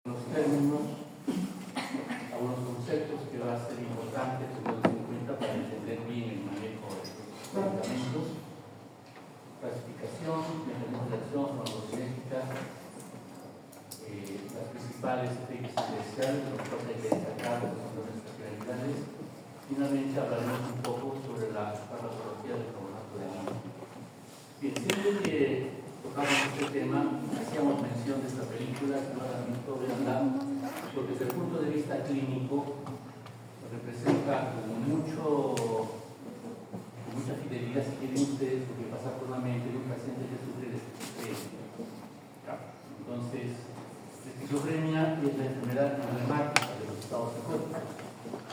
Los términos, algunos conceptos que va a ser importante tenerlos en cuenta para entender bien el manejo de estos medicamentos, clasificación, mecanismos de acción, farmacocinética, las principales efectos especiales, los cuales hay que destacar, que son las especialidades. Finalmente hablaremos un poco sobre la farmacología del carbonato de litio. Bien, siempre que tocamos este tema, hacíamos mención de esta película, que ahora mismo voy a hablar, porque desde el punto de vista clínico representa con mucha fidelidad, si quieren ustedes, lo que pasa por la mente de un paciente que sufre de esquizofrenia. Entonces, la esquizofrenia es la enfermedad emblemática de los estados psicóticos,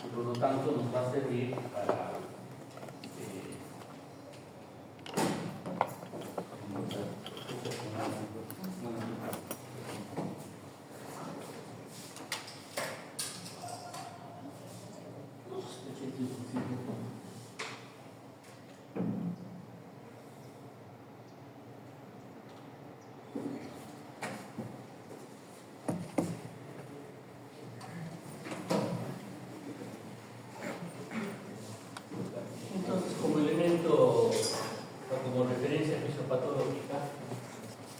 y por lo tanto nos va a servir para entonces, como elemento o como referencia fisiopatológica,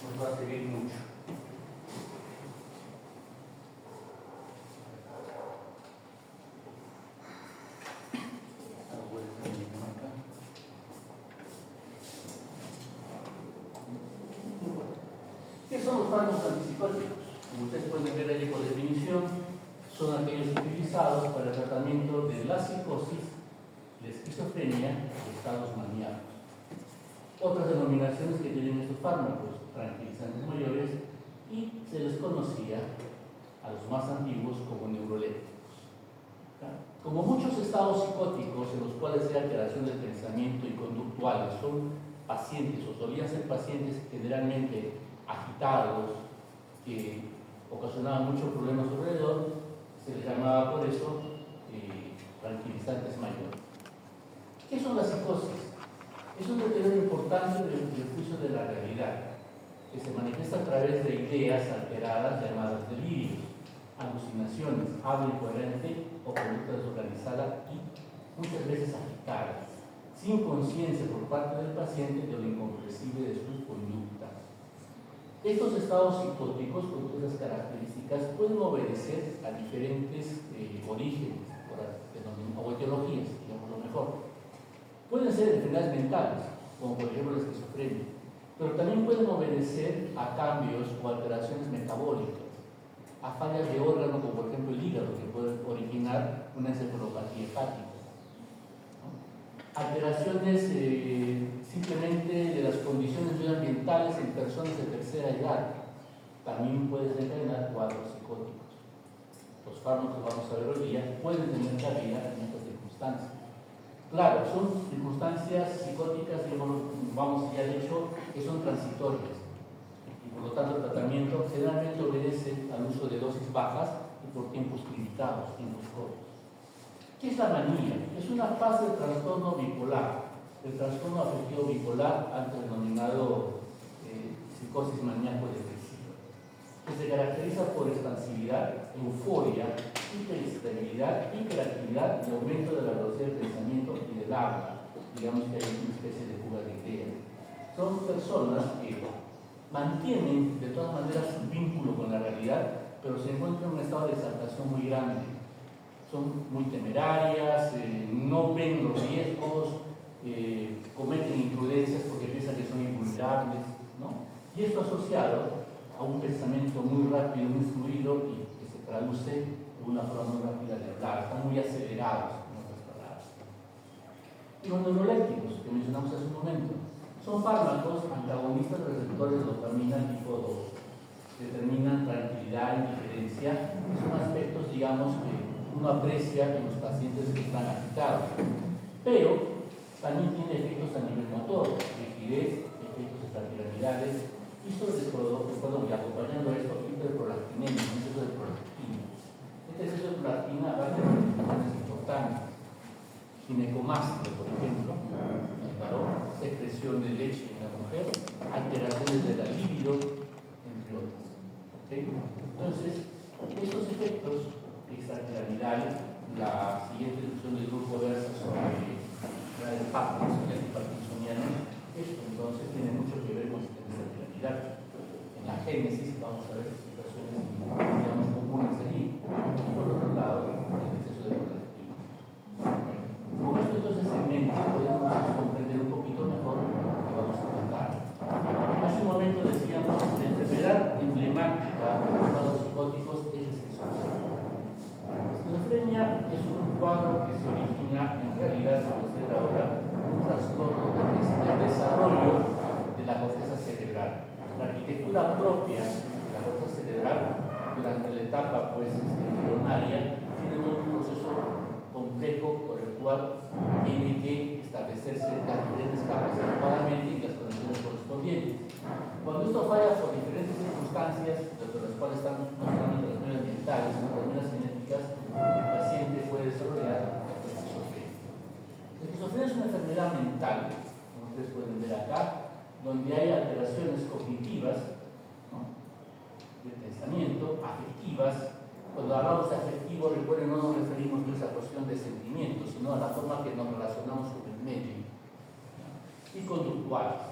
nos va a servir mucho. ¿Qué son los fármacos antipsicóticos? Como ustedes pueden ver ahí por definición, son aquellos utilizados para el tratamiento de la psicosis, la esquizofrenia y estados maníacos. Otras denominaciones que tienen estos fármacos, tranquilizantes mayores, y se les conocía a los más antiguos como neurolépticos. Como muchos estados psicóticos en los cuales hay alteración del pensamiento y conductuales, son pacientes o solían ser pacientes generalmente agitados, que ocasionaban muchos problemas alrededor, se les llamaba por eso tranquilizantes mayores. ¿Qué son las psicosis? Es un deterioro importante del juicio de la realidad, que se manifiesta a través de ideas alteradas llamadas delirios, alucinaciones, habla incoherente o conducta desorganizada y muchas veces agitada, sin conciencia por parte del paciente de lo incomprensible de sus conductas. Estos estados psicóticos con esas características pueden obedecer a diferentes orígenes o etiologías, digamos lo mejor. Pueden ser enfermedades mentales, como por ejemplo la esquizofrenia, pero también pueden obedecer a cambios o alteraciones metabólicas, a fallas de órgano, como por ejemplo el hígado, que puede originar una encefalopatía hepática. Alteraciones simplemente de las condiciones medioambientales en personas de tercera edad también pueden desencadenar cuadros psicóticos. Los fármacos que vamos a ver hoy día pueden tener cabida en estas circunstancias. Claro, son circunstancias psicóticas, vamos ya dicho, que son transitorias y por lo tanto el tratamiento generalmente obedece al uso de dosis bajas y por tiempos limitados, tiempos cortos. ¿Qué es la manía? Es una fase del trastorno bipolar, el trastorno afectivo bipolar, antes denominado psicosis maníaco-depresiva, que se caracteriza por expansividad, euforia, hiperestabilidad, hiperactividad y aumento de la velocidad del pensamiento y del habla. Digamos que hay una especie de fuga de ideas. Son personas que mantienen de todas maneras su vínculo con la realidad, pero se encuentran en un estado de exaltación muy grande. Son muy temerarias, no ven los riesgos, cometen imprudencias porque piensan que son invulnerables, ¿no? Y esto asociado a un pensamiento muy rápido, muy fluido y que se traduce en una forma muy rápida de hablar, están muy acelerados, en otras palabras. Y los neurolépticos, que mencionamos hace un momento, son fármacos antagonistas de receptores de dopamina tipo 2, determinan tranquilidad, indiferencia, son aspectos, digamos, que uno aprecia en los pacientes que están agitados, pero también tiene efectos a nivel motor, rigidez, efectos extrapiramidales y sobre todo, y acompañando esto, hiperprolactinemia, exceso de prolactina. Este exceso de prolactina va a tener implicaciones importantes. Ginecomastia, por ejemplo, en el varón, secreción de leche en la mujer, alteraciones de la libido, entre otras. ¿Okay? Entonces, efectos extrapiramidales, la siguiente discusión del grupo versa sobre el parkinsonianos y parkinsonianos. Esto entonces tiene mucho que ver con el sistema extrapiramidal. En la génesis vamos a ver situaciones, digamos, comunes allí. Y por otro lado, el exceso de colectivo. Con esto entonces en mente podemos comprender un poquito mejor lo que vamos a tratar. Hace un momento decíamos que la enfermedad emblemática de los cuadros psicóticos es la esquizofrenia. La esquizofrenia es un cuadro que se origina en realidad, como decir ahora, un trastorno del desarrollo de la corteza cerebral. La arquitectura propia de la corteza cerebral durante la etapa embrionaria tiene todo un proceso complejo por el cual tiene que establecerse las diferentes capas adecuadamente y las condiciones correspondientes. Cuando esto falla por diferentes circunstancias, dentro de las cuales están no solamente las medidas ambientales, sino también las genéticas, el paciente puede desarrollar la esquizofrenia. La esquizofrenia es una enfermedad mental, como ustedes pueden ver acá, donde hay alteraciones cognitivas, ¿no?, de pensamiento, afectivas. Cuando hablamos de afectivo, recuerden, no nos referimos a esa cuestión de sentimientos, sino a la forma que nos relacionamos con el medio, ¿no?, y conductuales.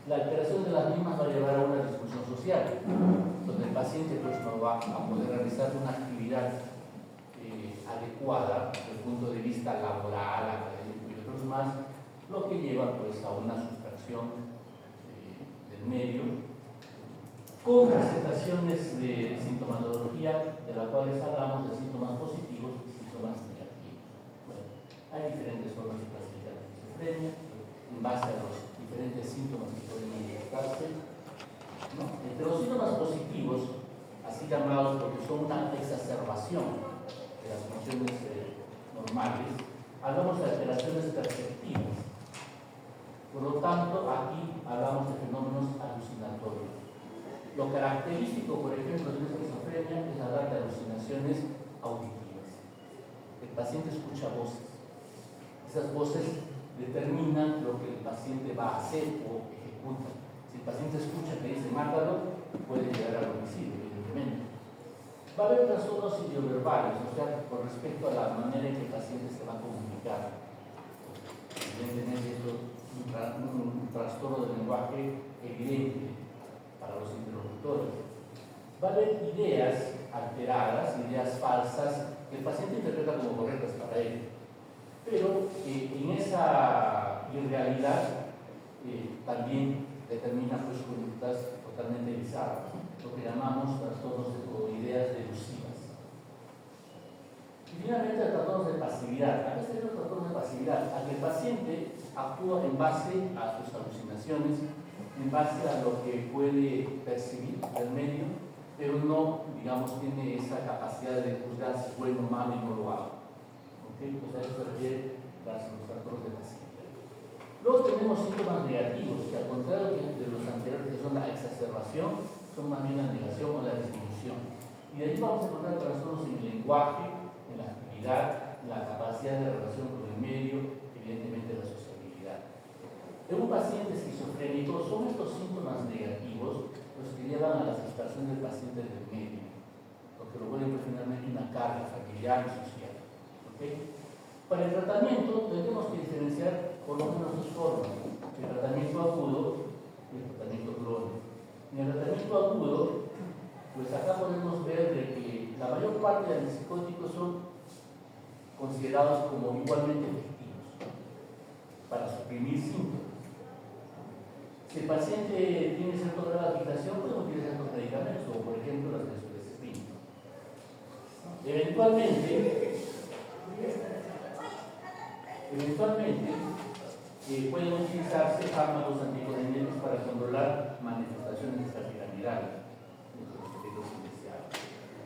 La alteración de las mismas va a llevar a una disfunción social, donde el paciente pues no va a poder realizar una actividad adecuada desde el punto de vista laboral, académico y otros más, lo que lleva pues a una sustracción del medio, con presentaciones de sintomatología de las cuales hablamos de síntomas positivos y síntomas negativos. Bueno, hay diferentes formas de clasificar la esquizofrenia en base a los diferentes síntomas que pueden manifestarse, ¿no? Entre los síntomas positivos, así llamados porque son una exacerbación de las funciones normales, hablamos de alteraciones perceptivas. Por lo tanto, aquí hablamos de fenómenos alucinatorios. Lo característico, por ejemplo, de la esquizofrenia es hablar de alucinaciones auditivas. El paciente escucha voces. Esas voces determinan lo que el paciente va a hacer o ejecuta. Si el paciente escucha que dice mátalo, puede llegar al homicidio, evidentemente. Va a haber trastornos ideoverbales, o sea, con respecto a la manera en que el paciente se va a comunicar. Evidentemente, esto es un trastorno del lenguaje evidente para los interlocutores. Va a haber ideas alteradas, ideas falsas, que el paciente interpreta como correctas para él. Pero en esa irrealidad también determina pues, conductas totalmente bizarras, lo que llamamos trastornos o ideas delusivas. Y finalmente, el trastorno de pasividad. ¿A qué se refiere el trastorno de pasividad? A que el paciente actúa en base a sus alucinaciones, en base a lo que puede percibir del medio, pero no, digamos, tiene esa capacidad de juzgar si es bueno o malo y no lo haga. ¿Okay? Pues a eso se refiere los trastornos de pasividad. Luego tenemos síntomas negativos, que al contrario de los anteriores, que son la exacerbación, son más bien la negación o la disminución. Y de ahí vamos a encontrar trastornos en el lenguaje, en la actividad, en la capacidad de relación con el medio, evidentemente la sociabilidad. En un paciente esquizofrénico son estos síntomas negativos los que llevan a la dispersión del paciente del medio, lo que lo vuelve finalmente una carga familiar y social. ¿Okay? Para el tratamiento tendremos que diferenciar por lo menos dos formas: el tratamiento agudo y el tratamiento crónico. En el tratamiento agudo, pues acá podemos ver de que la mayor parte de los psicóticos son considerados como igualmente efectivos para suprimir síntomas. Si el paciente tiene cierto grado de agitación, podemos utilizar estos medicamentos, como por ejemplo las benzodiazepinas. Eventualmente pueden utilizarse fármacos anticolinérgicos para controlar manifestaciones extrapiramidales de los efectos indeseados.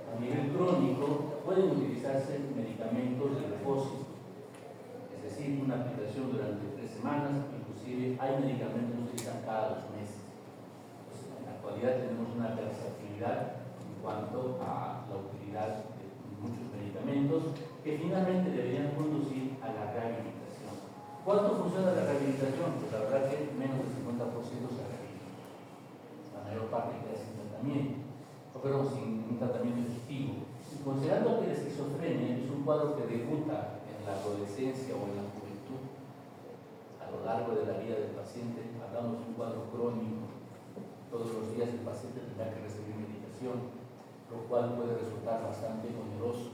A nivel crónico, pueden utilizarse medicamentos de reposo, es decir, una aplicación durante 3 semanas, inclusive hay medicamentos que se utilizan cada 2 meses. Entonces, en la actualidad tenemos una versatilidad en cuanto a la utilidad de muchos medicamentos que finalmente deberían conducir a la rehabilitación. ¿Cuánto funciona la rehabilitación? Pues la verdad que menos del 50% se rehabilita. La mayor parte queda sin tratamiento, pero sin un tratamiento efectivo. Y considerando cuadro que debuta en la adolescencia o en la juventud, a lo largo de la vida del paciente, hablamos de un cuadro crónico. Todos los días el paciente tendrá que recibir medicación, lo cual puede resultar bastante oneroso,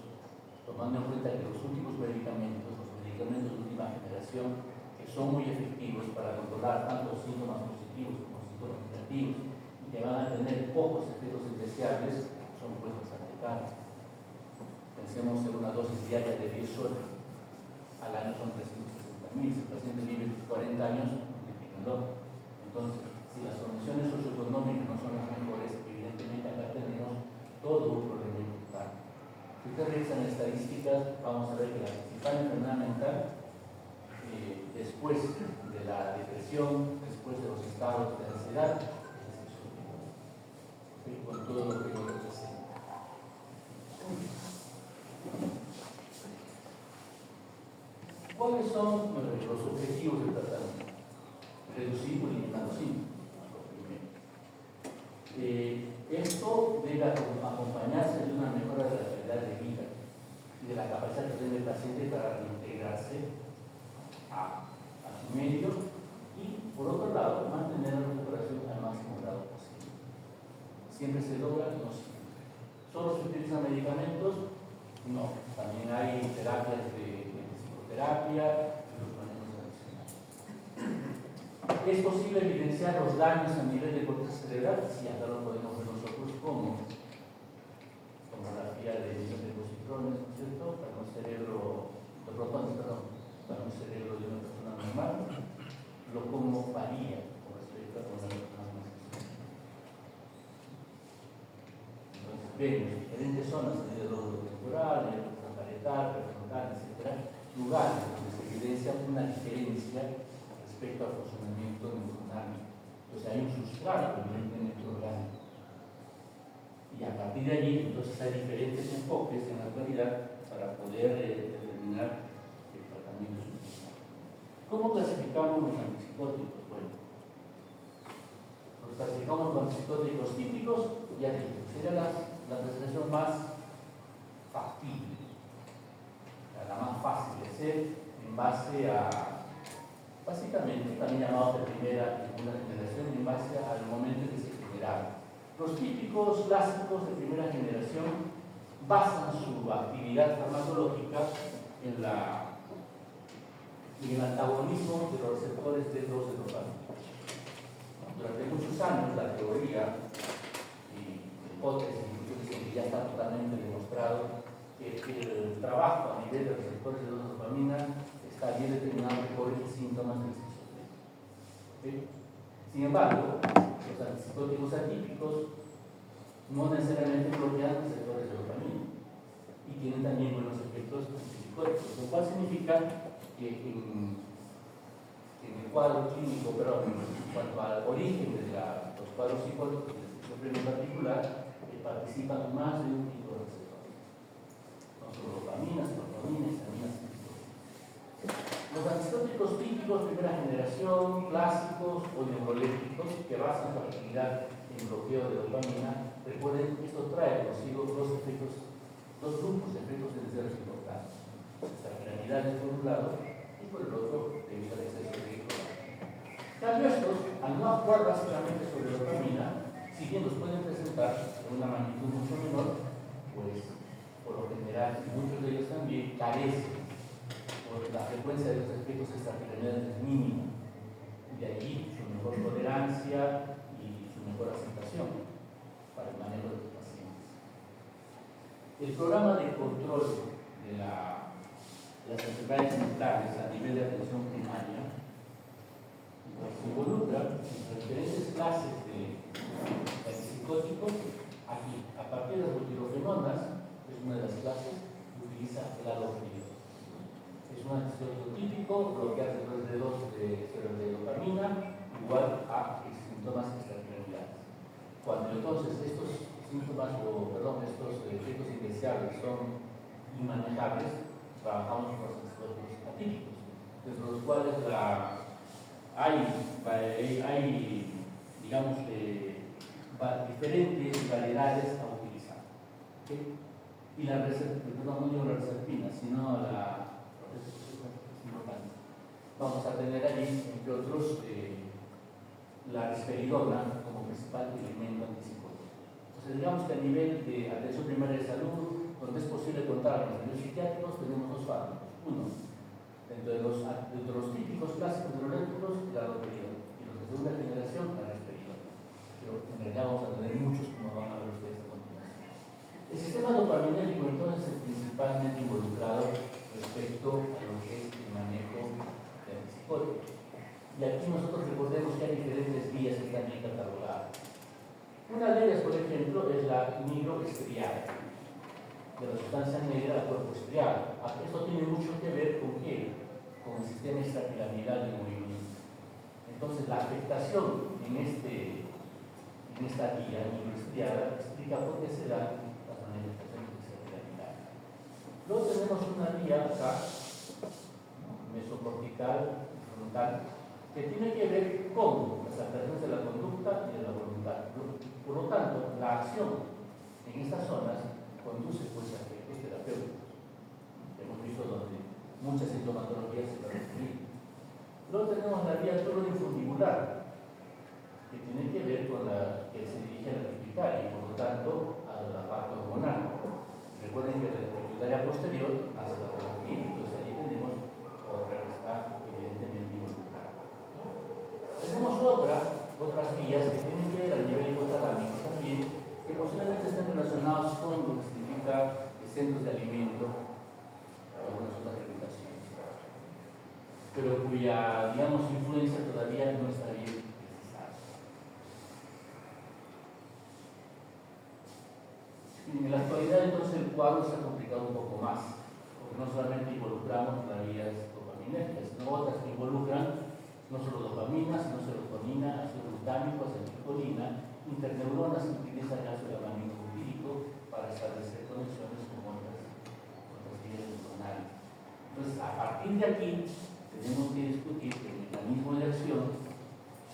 tomando en cuenta que los últimos medicamentos, los medicamentos de última generación, que son muy efectivos para controlar tanto síntomas positivos como síntomas negativos, y que van a tener pocos efectos indeseables, son pues bastante caros. Pensemos en una dosis diaria de 10 horas, al año son 360.000, si el paciente vive 40 años, multiplíquenlo. Entonces, si las condiciones socioeconómicas no son las mejores, evidentemente acá tenemos todo un problema importante. Si ustedes revisan estadísticas, vamos a ver que la principal enfermedad mental, después de la depresión, después de los estados de ansiedad, es el suicidio, con todo lo que ello representa. ¿Cuáles son los objetivos del tratamiento? Reducir o eliminar los síntomas, lo primero. Esto debe acompañarse de una mejora de la calidad de vida y de la capacidad que tiene el paciente para reintegrarse a su medio y, por otro lado, mantener la recuperación al máximo grado posible. ¿Siempre se logra? No siempre. ¿Solo se utilizan medicamentos? No. También hay terapias de psicoterapia y los manejos adicionales. ¿Es posible evidenciar los daños a nivel de corteza cerebral? Sí, acá lo podemos ver nosotros como tomografía de positrones, ¿no es cierto? Para un cerebro, de protones, perdón, para un cerebro de una persona normal, lo como varía con respecto a las personas más sensibles. Entonces, vemos diferentes zonas a nivel lóbulo temporal, parietal, prefrontal, etc., lugares donde se evidencia una diferencia respecto al funcionamiento neuronal. Entonces hay un sustrato evidentemente orgánico. Y a partir de allí, entonces hay diferentes enfoques en la actualidad para poder determinar el tratamiento suficiente. ¿Cómo clasificamos los antipsicóticos? Bueno, los clasificamos los antipsicóticos típicos, ya dije, sería la presentación más factible, la más fácil de hacer en base a, básicamente, también llamados de primera y segunda generación, en base al momento en que se generaron. Los típicos clásicos de primera generación basan su actividad farmacológica en el antagonismo de los receptores de los dopamina. Durante muchos años la teoría y hipótesis que ya está totalmente demostrado que el trabajo a nivel de receptores de la dopamina está bien determinado por los síntomas del esquizofrenia. ¿Okay? Sin embargo, los antipsicóticos atípicos no necesariamente bloquean receptores de dopamina y tienen también buenos efectos antipsicóticos, lo cual significa que en el cuadro clínico, pero en cuanto al origen de los cuadros psicóticos de esquizofrenia en particular, participan más de un tipo de receptores. No solo dopamina, serotonina, histaminas, los antipsicóticos típicos, primera generación, clásicos o neurolépticos que basan su actividad en bloqueo de dopamina, recuerden que esto trae consigo dos grupos de efectos indeseables importantes. Extrapiramidales por un lado y por el otro debido al exceso de dopamina. En cambio, estos, al no actuar básicamente sobre dopamina, si bien los pueden presentar en una magnitud mucho menor, pues por lo general muchos de ellos también carecen, porque la frecuencia de los efectos extrapiramidales es mínima, y de allí su mejor tolerancia y su mejor aceptación para el manejo de los pacientes. El programa de control de las enfermedades mentales a nivel de atención primaria se involucra en diferentes clases de antipsicóticos. Aquí, a partir de las butirofenonas, es una de las clases que utiliza el alofrido. Es un antipsicótico típico, bloquea receptores de dopamina, igual a síntomas extrapiramidales. Cuando entonces estos efectos indeseables son inmanejables, trabajamos con los antipsicóticos atípicos, entre los cuales hay digamos, diferentes variedades a utilizar. ¿Okay? y la no digo la reserpina, sino vamos a tener allí, entre otros, la risperidona como principal elemento antipsicótico. Entonces, digamos que a nivel de atención primaria de salud, donde es posible contar con los psiquiátricos, tenemos dos fármacos. Uno, dentro de los típicos clásicos neurolépticos, la loperidona, y los de segunda generación, la risperidona. Pero en realidad vamos a tener muchos, como van a ver ustedes a continuación. El sistema dopaminérgico entonces es principalmente involucrado respecto a lo que es el manejo de antipsicóticos. Y aquí nosotros recordemos que hay diferentes vías que están bien catalogadas. Una de ellas, por ejemplo, es la nigroestriada, de la sustancia negra al cuerpo estriado. Esto tiene mucho que ver con qué? Con el sistema extrapiramidal de movimiento. Entonces, la afectación en esta vía nigroestriada explica por qué se dan las manifestaciones extrapiramidales. Luego tenemos una vía acá, mesocortical, frontal, que tiene que ver con las alteraciones de la conducta y de la voluntad. Por lo tanto, la acción en estas zonas conduce pues a efectos terapéuticos. Hemos visto donde muchas sintomatologías se van a referir. Luego tenemos la vía turoinfundibular, que tiene que ver con la que se dirige a la pituitaria y por lo tanto a la parte hormonal. Recuerden que la pituitaria posterior hace la terapia, entonces ahí tenemos otra que está evidentemente involucrada. Tenemos otras vías que tienen que ver a nivel hipotalámico también, que posiblemente estén relacionados con lo que significa centros de alimento o algunas otras regulaciones, pero cuya, digamos, influencia todavía no está bien precisada. En la actualidad, entonces, el cuadro se ha complicado un poco más, porque no solamente involucramos las vías dopaminérgicas, sino otras que involucran no solo dopamina, sino serotonina, ácido glutámico, acetilcolina, interneuronas que utilizan el ácido aminobutírico para establecer conexiones con otras vías neuronales. Entonces, a partir de aquí, tenemos que discutir que el mecanismo de acción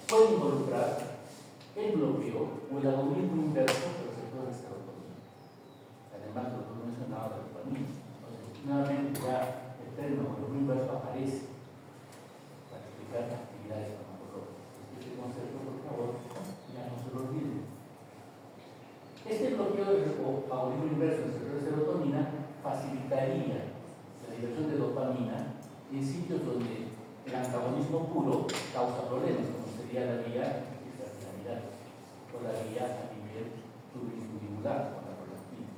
puede involucrar el bloqueo o el agonismo inverso de los receptores de serotonina. Además, lo que he mencionado de la dopamina. Entonces, nuevamente ya el término agonismo inverso aparece para explicar actividades farmacológicas. Este concepto, por favor, ya no se lo olviden. Este bloqueo o agonismo inverso del receptor de serotonina facilitaría la liberación de dopamina en sitios donde el antagonismo puro causa problemas, como sería la vía extrapiramidal o la vía a nivel turoinfundibular con la prolactina.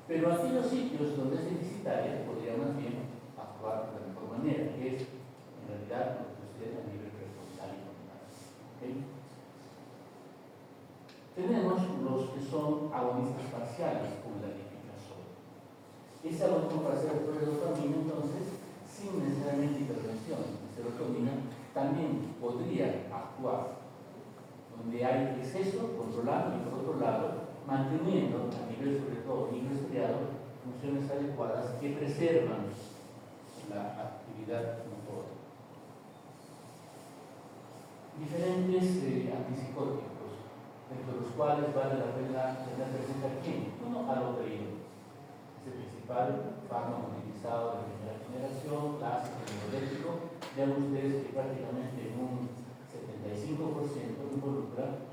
Pero aquellos sitios donde es deficitaria podría más bien actuar de la mejor manera, que es en realidad lo que sucede a nivel prefrontal y frontal. ¿Okay? Tenemos los que son agonistas parciales, como la dipirazol. Ese agonismo parcial de dopamina, entonces, sin necesariamente intervención de serotonina, también podría actuar donde hay exceso, controlando y por otro lado, manteniendo a nivel sobre todo nigroestriado funciones adecuadas que preservan la actividad motora. Diferentes antipsicóticos, entre los cuales vale la pena tener presente aquí. Uno, haloperidol, es el principal fármaco utilizado de primera generación, clásico, neuroléctico. Vean ustedes que prácticamente un 75% involucra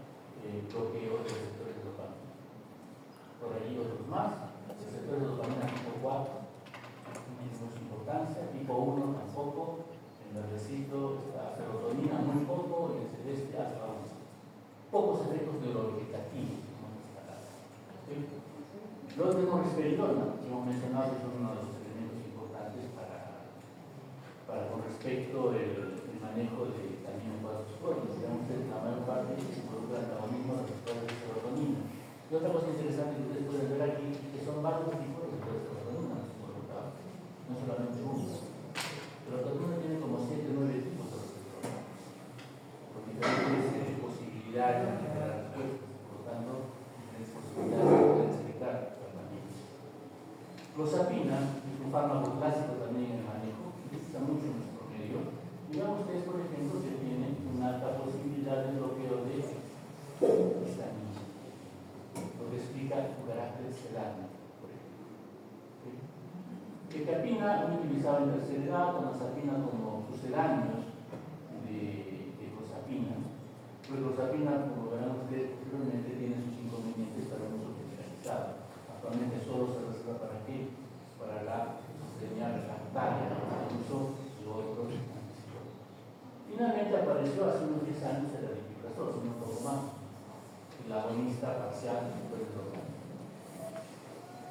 bloqueo de receptores de dopamina. Por allí otros más, receptores de dopamina tipo 4, menos importancia, tipo 1 tampoco, en el verdecito está serotonina muy poco, en el celeste hasta 11. Pocos efectos neurovegetativos, ¿sí? Luego tenemos risperidona, que hemos mencionado que es uno de los elementos importantes para con respecto al manejo de también cuadros psicóticos. Digamos que la mayor parte involucra el agonismo de receptores de serotonina. Y otra cosa interesante que ustedes pueden ver aquí es que son varios tipos de receptores de serotonina involucrados, no solamente uno. Pero la serotonina tiene como 7 o 9 tipos de receptores, con diferentes posibilidades de generar respuestas, por lo tanto, diferentes posibilidades de poder explicar. Clozapina es un fármaco clásico también en el manejo, que se usa mucho en nuestro medio. Digamos ustedes, por ejemplo, que tiene una alta posibilidad de bloqueo de histamina, lo que explica su carácter sedante, por ejemplo. Quetiapina, muy utilizado en tercera edad, olanzapina como sucedáneos de clozapina. Pero clozapina, como verán ustedes posteriormente, tiene sus inconvenientes para el uso generalizado. Actualmente solo se reserva para qué? Para la esquizofrenia refractaria, el uso de otros antipsicóticos. Finalmente apareció hace unos 10 años el aripiprazol, si no poco más, el agonista parcial después de los años.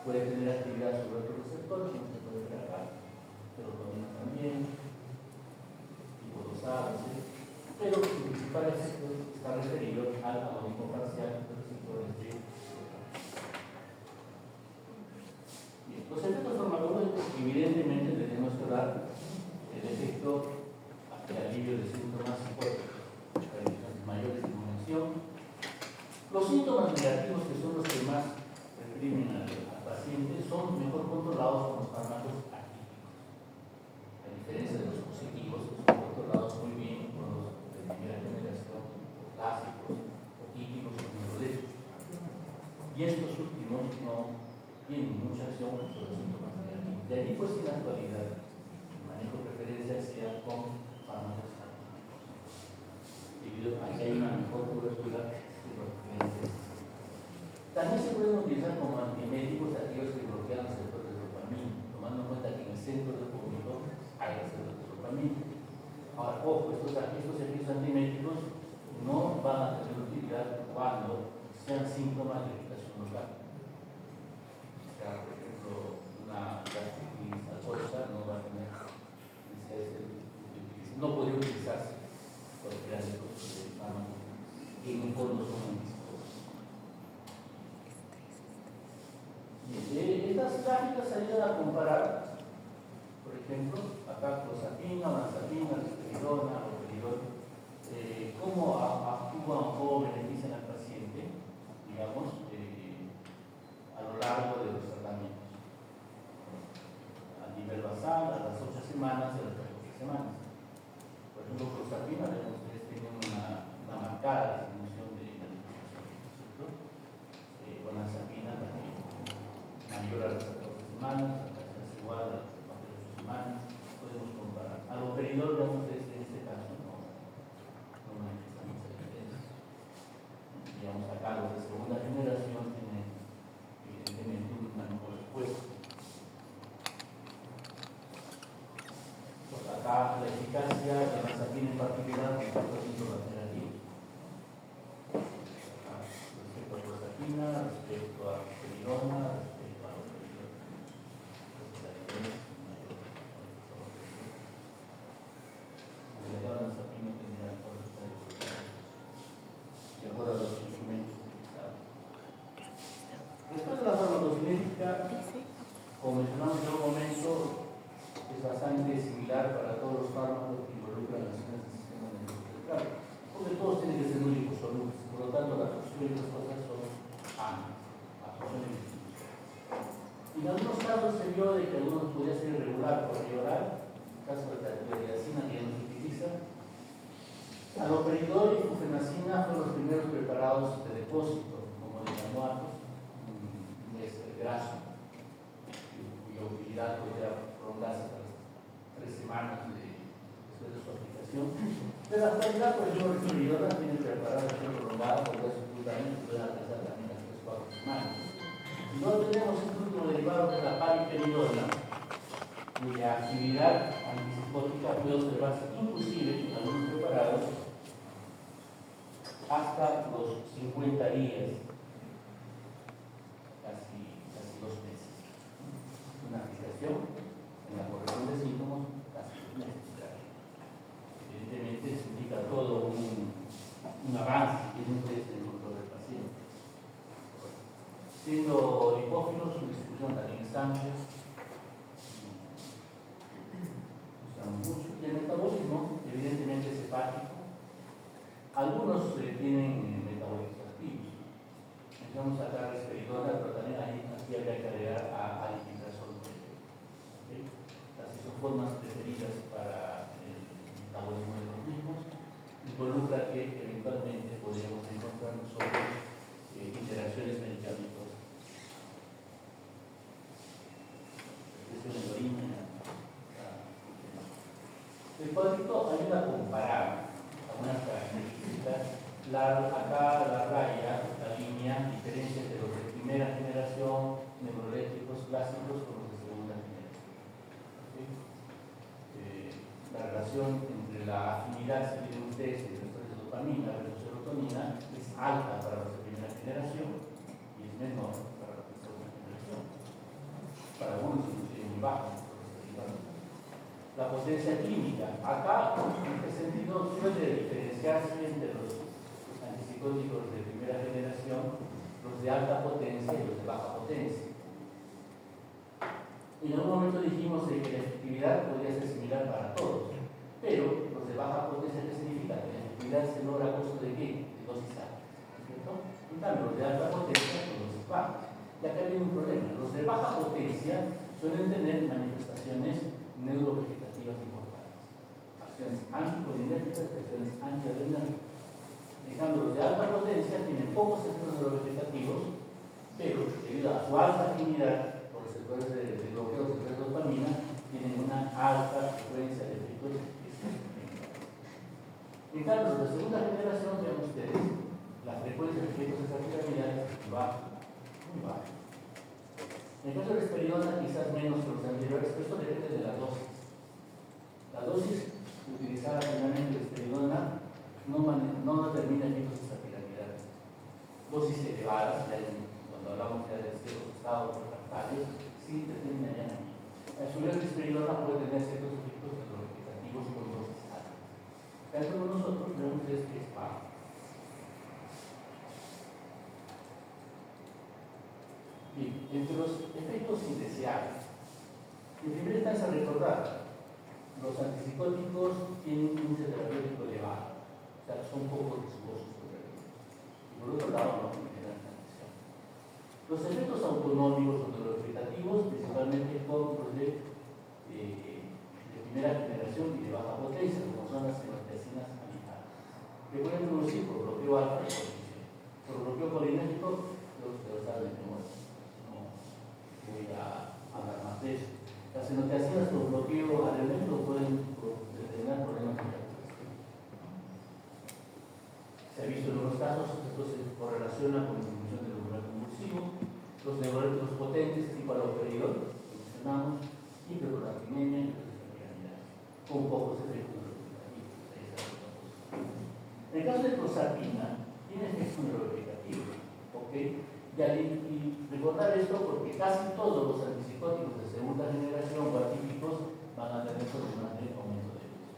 Puede tener actividad sobre otros receptores, no se puede ver acá, pero también, tipo 2A, pero su principal efecto está referido al agonismo parcial de los receptores de. Bien, los efectos farmacológicos evidentemente tenemos que dar el efecto de alivio de síntomas psicóticos, características mayores de dimensión. Los síntomas negativos, que son los que más reprimen al paciente, son mejor controlados con los fármacos atípicos. A diferencia de los positivos, que son controlados muy bien con los de primera generación, clásicos, o típicos o neurolepticos. Y estos últimos no tienen mucha acción sobre los síntomas negativos. De ahí, pues, en la actualidad, el manejo de preferencia sea con fármacos atípicos, debido a que hay una mejor cobertura de los clientes. También se pueden utilizar como antieméticos aquellos que bloquean los receptores de dopamina, tomando en cuenta que en el centro del público hay receptores de dopamina. Ahora, ojo, estos efectos antieméticos no van a tener utilidad cuando sean síntomas de irritación local. O sea, por ejemplo, una gastritis alcohólica no va a tener no podría utilizarse cualquiera de estos fármacos que en el fondo son antipsicóticos. Estas gráficas ayudan a comparar, por ejemplo, acá clozapina, olanzapina, risperidona, haloperidol, cómo actúan o benefician al paciente, digamos, a lo largo de los tratamientos. A nivel basal, a las 8 semanas y a las 14 semanas. Por ejemplo, clozapina, vemos que tiene una marcada disminución de la disminución, olanzapina también mayor a las 14 semanas, hasta que es igual a las 8 semanas, podemos comparar. Haloperidol, vemos que en este caso no manifiesta mucha diferencia. Digamos, acá los de segunda generación tienen evidentemente una mejor respuesta. Pues acá la eficacia de la olanzapina en particular respecto a síntomas negativos. Respecto a clozapina, respecto a risperidona, después de la farmacocinética, como mencionamos en un momento, es bastante similar para todos los fármacos que involucran acciones del sistema nervioso central, porque todos tienen que ser muy liposolubles, por lo tanto la función de las cosas son ambas, absorción y distribución. En algunos casos se vio de que algunos podía ser irregular por vía oral, en el caso de la tioreacina que ya no se utiliza. Haloperidol y flufenacina fueron los primeros preparados de depósito, como dianuatos, un graso, cuya utilidad podría prolongarse hasta las 3 semanas después de su aplicación. De la actualidad, por ejemplo, el risperidona tiene preparado acción prolongada por gas subcutáneo que puede alcanzar también las 3-4 semanas. Y luego tenemos este último derivado que es la paliperidona, cuya actividad antipsicótica puede observarse inclusive en algunos preparados hasta los 50 días, casi 2 meses. Una aplicación en la corrección de síntomas casi 2 meses. Evidentemente eso indica todo un avance en un test de control del paciente. Siendo lipófilos, su distribución también es amplia. Usamos mucho. Y el metabolismo, evidentemente, es hepático. Algunos tienen metabolitos activos. Mencionamos acá risperidona, pero también aquí habría que agregar a alipiprazol. ¿Okay? Así son formas preferidas para el metabolismo de los mismos. Involucra que eventualmente podríamos encontrar sobre interacciones medicamentosas. Este es el algoritmo clásicos con los de segunda generación. ¿Sí? La relación entre la afinidad, si tienen ustedes, entre receptores de dopamina versus serotonina es alta para los de primera generación y es menor para los de segunda generación. Para algunos inclusive muy baja. La potencia clínica. Acá, en este sentido, suele diferenciarse entre los antipsicóticos de primera generación, los de alta potencia y los de baja potencia. En algún momento dijimos de que la efectividad podría ser similar para todos, pero los de baja potencia, ¿qué significa? Que la efectividad se logra a costo de qué? De dosis altas, ¿cierto? En cambio, los de alta potencia son dosis bajas. Y acá viene un problema. Los de baja potencia suelen tener manifestaciones neurovegetatividad importantes, acciones anticolinérgicas, acciones antiadrenérgicas. En cambio, los de alta potencia tienen pocos efectos neurovegetativos, pero debido a su alta afinidad por receptores de bloqueo de dopamina, tienen una alta frecuencia de efectos. En cambio, los de segunda generación, vean ustedes, la frecuencia de efectos extrapiramidales es baja, muy baja. En el caso de la risperidona, quizás menos que los anteriores, pero esto depende de la dosis. La dosis utilizada finalmente de risperidona no determina efectos extrapiramidales. Dosis elevadas, cuando hablamos ya de ciertos estados refractarios, sí determinan. La subida de risperidona puede tener ciertos efectos neurovegetativos con dosis altas. En caso de nosotros, vemos que es bajo. Bien, entre los efectos indeseables, en primera instancia recordar, los antipsicóticos tienen un índice terapéutico elevado, o sea, son poco riesgosos por el riesgo. Y por otro lado, no generan atención. Los efectos autonómicos o neurovegetativos, principalmente con los de primera generación y de baja potencia, como son las fenotesinas amicales, que pueden producir por bloqueo alfa y cognición. Por bloqueo colinérgico, los saben de muerte. Voy a hablar más de eso. Las fenotiacinas por bloqueo adrenérgico pueden determinar problemas de calculación. Se ha visto en unos casos, esto se correlaciona con la disminución del umbral convulsivo, los neuróticos potentes tipo aloperidol, que mencionamos, hiperprolactinemia y hiperprolactinemia, con pocos efectos neurovegetativos. En el caso de clozapina, tiene efectos neurovegetativos, ¿ok? Y recordar esto porque casi todos los antipsicóticos de segunda generación o atípicos van a tener problemas de aumento de riesgo.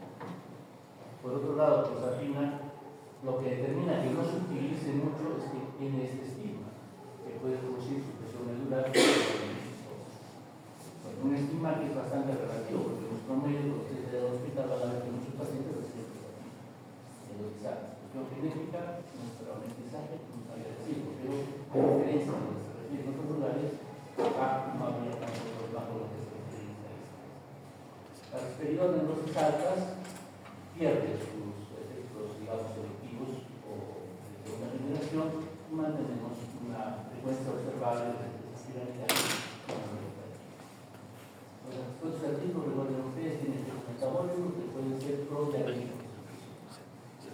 Por otro lado, clozapina, lo que determina que no se utilice mucho es que tiene este estigma, que puede producir supresión medular. Un estigma que es bastante relativo, porque los promedios, ustedes en el hospital van a ver que muchos pacientes reciben clozapina. Cuestión genética, nuestro aprendizaje, no sabía decirlo, pero a diferencia de lo que se refiere en otros lugares, acá no había tanto problema con lo que se refiere a estadísticas. La risperidona en dosis altas pierde sus efectos, digamos, selectivos o de segunda generación y mantenemos una frecuencia observable de efectos piramidales. Los efectos activos, recuerden ustedes, tienen efectos metabólicos que pueden ser prodiabéticos.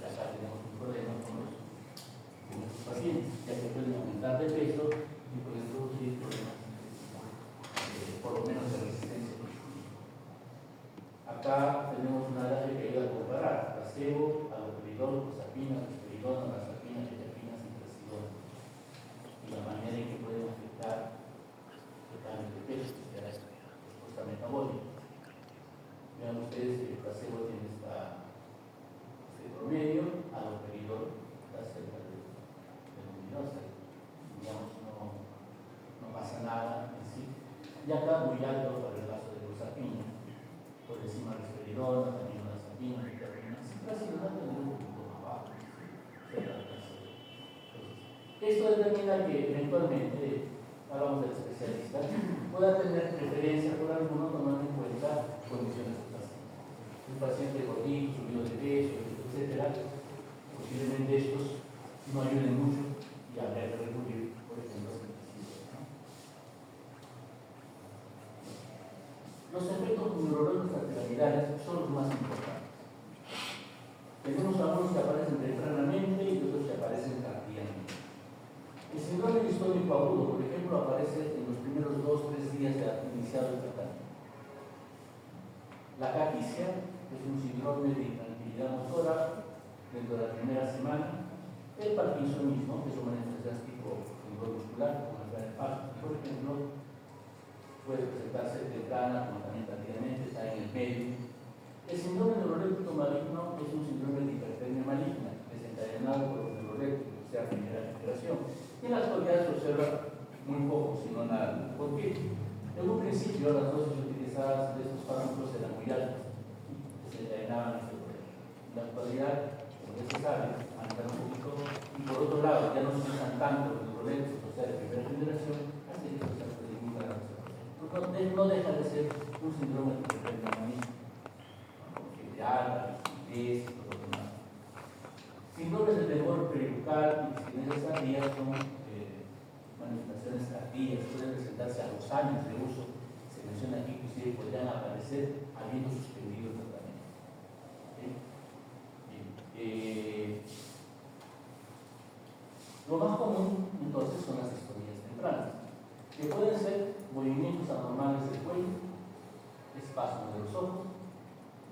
Acá tenemos un problema con los pacientes, ya que pueden aumentar de peso y pueden producir problemas, por lo menos de resistencia. Acá tenemos una data que ayuda a comparar placebo, aloperidol, clozapina, risperidona, razapina, quetiapina, citracidona, y la manera en que pueden afectar el cambio de peso, que será respuesta metabólica. Vean ustedes que el placebo tiene este promedio, aloperidol, la celda luminosa, digamos, no pasa nada en sí. Y acá muy alto para el caso de clozapina, por encima de risperidona, también razapina, quetiapina, citracidona tenemos un poco más bajo, cerca del placebo. Esto determina que eventualmente, hablamos del especialista, pueda tener preferencia por alguno tomando en cuenta condiciones del paciente. Un paciente gordito, subido de peso, etcétera, posiblemente estos no ayuden mucho y habría que recurrir, por ejemplo, a los efectos neurológicos extrapiramidales son los más importantes. Tenemos algunos que aparecen tempranamente y otros que aparecen tardíamente. El síndrome distónico agudo, por ejemplo, aparece en los primeros 2 o 3 días de La caticia es un síndrome de intranquilidad motora dentro de la primera semana. El parkinsonismo, que son manifestaciones tipo neuromuscular, como la de Parkinson, por ejemplo, puede presentarse temprana, como también tardíamente, está en el medio. El síndrome neuroléptico maligno es un síndrome de hipertermia maligna, desencadenado por los neurolépticos, o sea, primera generación. Y en la actualidad se observa muy poco, si no nada. ¿Por qué? En un principio, las dosis utilizadas de estos fármacos eran muy altas, desencadenaban este problema. En la actualidad, como ya se sabe, han cambiado un poquito, y por otro lado, ya no se usan tanto los neurolépticos, o sea, de primera generación, así que se ha disminuido la situación. No deja de ser un síndrome de hipertermia maligna. La rigidez y todo lo demás. Síndromes de temor peribucal y disciplinas tardías son manifestaciones tardías, pueden presentarse a los años de uso. Se menciona aquí que ustedes podrían aparecer habiendo suspendido el tratamiento. Lo más común entonces son las disfonías tempranas, que pueden ser movimientos anormales del cuello, espasmos de los ojos,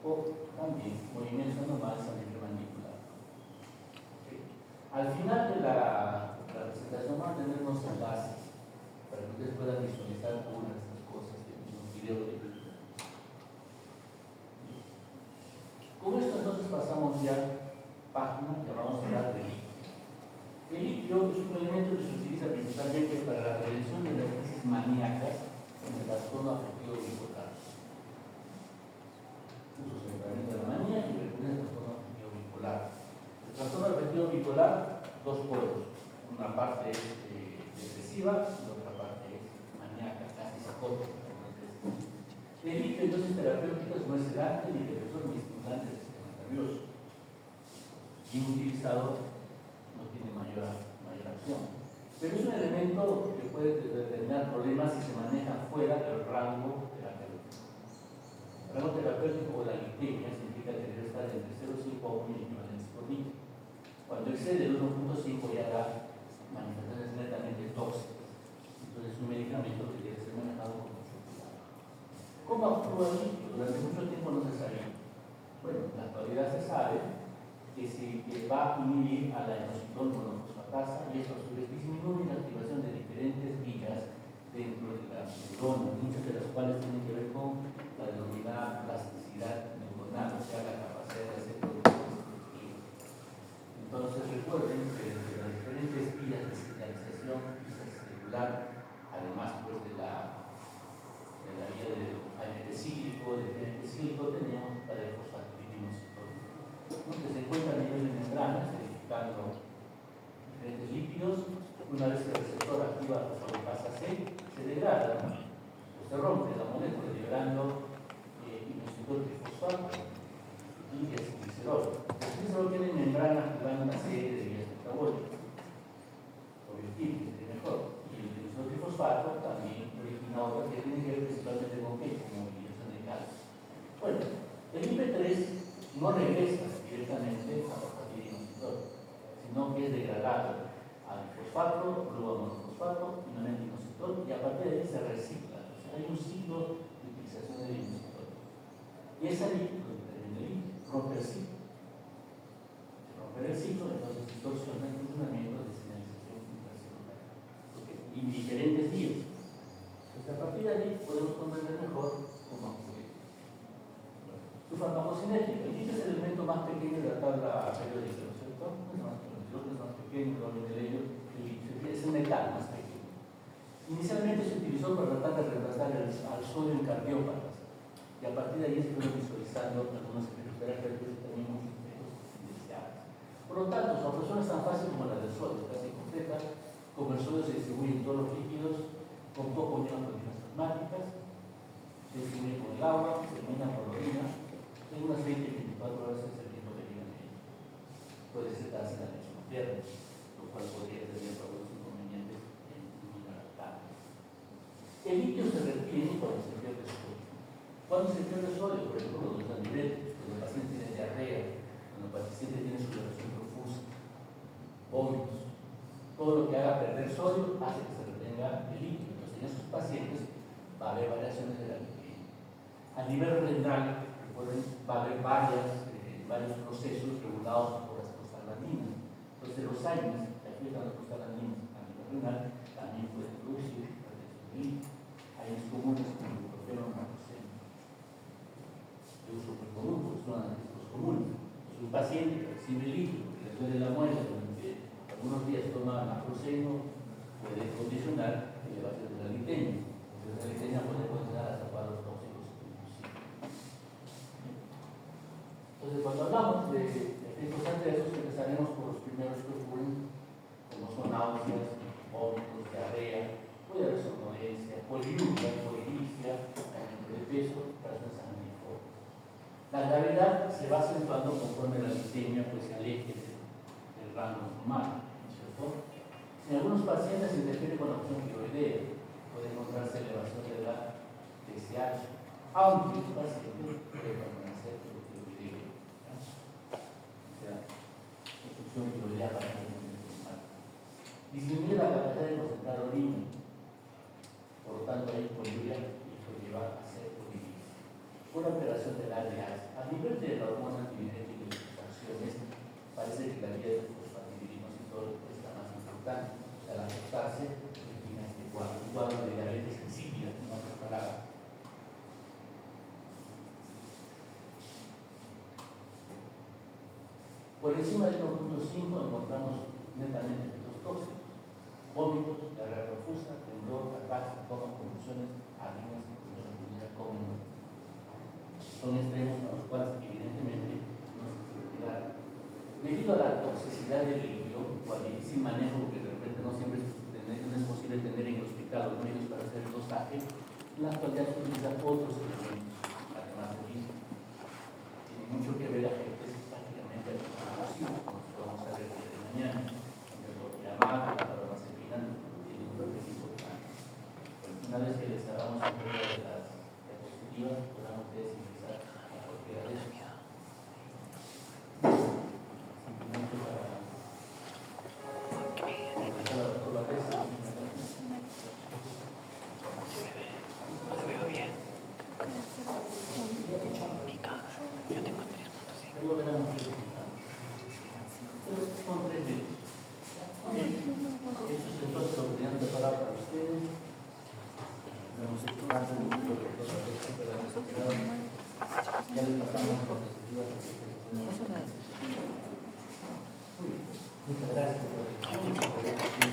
o también movimientos anormales a nivel mandibular. Al final de la presentación vamos a tener unos enlaces para que ustedes puedan visualizar algunas de estas cosas en los videos de YouTube. Con esto entonces pasamos ya página que vamos a hablar de litio. El litio es un elemento que se utiliza principalmente para la prevención de las crisis maníacas en el trastorno afectivo bipolar. Uso de la manía y recurrir al trastorno afectivo bipolar. El trastorno afectivo bipolar, dos polos. Una parte es depresiva y la otra parte es maníaca, casi psicótica. El litio entonces terapéutico no es sedante ni depresor ni estimulante del sistema nervioso. Bien utilizado no tiene mayor acción. Pero es un elemento que puede determinar problemas si se maneja fuera del rango terapéutico. El rango terapéutico o la glicemia significa que debe estar entre 0,5 a 1 equivalentes por litro. Cuando excede el 1,5 ya da manifestaciones netamente tóxicas. Entonces es un medicamento que debe ser manejado con mucho cuidado. ¿Cómo actúa el litio? Durante mucho tiempo no se sabía. Bueno, en la actualidad se sabe que va a inhibir a la inositol monofosfatasa y esto a su vez disminuye la activación de diferentes vías dentro de la neurona, muchas de las cuales tienen que ver con la denominada plasticidad neuronal, o sea, la capacidad de hacer productos constructivos. Entonces recuerden que entre las diferentes vías de señalización celular, además pues de la vía del ANT cíclico, tenemos la de fosfatidilinositol, que se encuentra a nivel de membranas, identificando diferentes lípidos. Una vez que el receptor activa la fosfatasa C, se degrada, o se rompe la molécula, liberando inositol trifosfato y el glicerol. El glicerol tiene membrana activando una serie de vías metabólicas, o bioquímicas, es mejor. Y el inositol trifosfato también origina otra que tiene que ver principalmente con movilización de calcio. Bueno, el IP3 no regresa directamente a fosfatidilinositol, sino que es degradado al fosfato, luego a monofosfato, finalmente inositol, y a partir de ahí se recicla. O sea, hay un ciclo de utilización del inositol. Y es ahí donde termina el litio, rompe el ciclo. Se rompe el ciclo, entonces distorsiona el funcionamiento de señalización intracelular. Y diferentes vías. Entonces, a partir de ahí podemos comprender mejor cómo ocurre. Su farmacocinética. El litio es el elemento más pequeño de la tabla periódica, ¿no es cierto? El otro es más pequeño, probablemente el litio es el metal más pequeño. Inicialmente se utilizó para tratar de reemplazar al sodio en cardiópatas, y a partir de ahí se fueron visualizando algunos efectos terapéuticos y también muchos efectos indeseables. Por lo tanto, su absorción es tan fácil como la del sodio, casi completa, como el sodio se distribuye en todos los líquidos, con poco unión a proteínas plasmáticas, se distribuye con el agua, se elimina por la orina, en unas 20-24 horas es el tiempo que vive en ella. Puede secarse la leche materna, lo cual podría tener algunos inconvenientes en una lactancia. El litio se retiene cuando se pierde sodio. Cuando se pierde sodio, por ejemplo, cuando está a nivel, cuando el paciente tiene diarrea, cuando el paciente tiene sudoración profusa, vómitos, todo lo que haga perder sodio hace que se retenga el litio. Entonces, en esos pacientes va a haber variaciones de la glicemia. A nivel renal, va a haber varios procesos regulados por las prostaglandinas. Entonces, los AINES, que afectan a las prostaglandinas a nivel renal, también pueden producir hipertensión. AINES comunes como el ibuprofeno o naproxeno. De uso muy común, porque son analgésicos comunes. Entonces, un paciente que recibe líquido, que le duele la muela durante algunos días toma naproxeno, puede condicionar elevación de la glicemia. Entonces, la glicemia puede condicionar hasta cuadros tóxicos inclusive. Entonces, cuando hablamos de efectos adversos, empezaremos por los primeros que ocurren, como son náuseas, vómitos, diarrea, puede haber somnolencia, poliuria, polidipsia, aumento de peso, presión sanguínea. La gravedad se va acentuando conforme la glicemia pues, se aleje del rango normal, ¿cierto? En algunos pacientes se interfiere con la función tiroidea, puede encontrarse elevación de la TSH, aunque el paciente puede permanecer tiroidea. O sea, función tiroidea para el normal. Disminuye la capacidad de concentrar orina, por lo tanto hay poliuria y esto lleva a ser polidipsia. Una alteración del ADH. A nivel de la hormona antidiurética y sus acciones, parece que la vía de fosfatidilinoxidol es la más importante. O sea, al afectarse, define este cuadro. Un cuadro de diabetes insípida, no preparada. Por encima del 1.5 encontramos netamente efectos tóxicos: vómitos, diarrea profusa, temblor, ataques, toma, convulsiones, arritmias, como son extremos a los cuales evidentemente no se puede cuidar. Debido a la toxicidad del líquido, o al difícil manejo que de repente no siempre es posible tener en el hospital los medios para hacer el dosaje, en la actualidad se utilizan otros elementos, además del líquido. Tiene mucho que ver a efectos prácticamente nocivos, como vamos a ver el día de mañana. La carbamazepina tiene un requisito claro. Una vez que les hagamos la prueba de las diapositivas, podamos desinfectar la propiedad de eso. Simplemente para empezar a probar eso. Lo veo bien. Yo tengo 3.5. Luego verán los resultados. Son 3 minutos. Estos entonces lo tenían preparado para ustedes. Lo hemos hecho antes de ya les pasamos por las muchas gracias.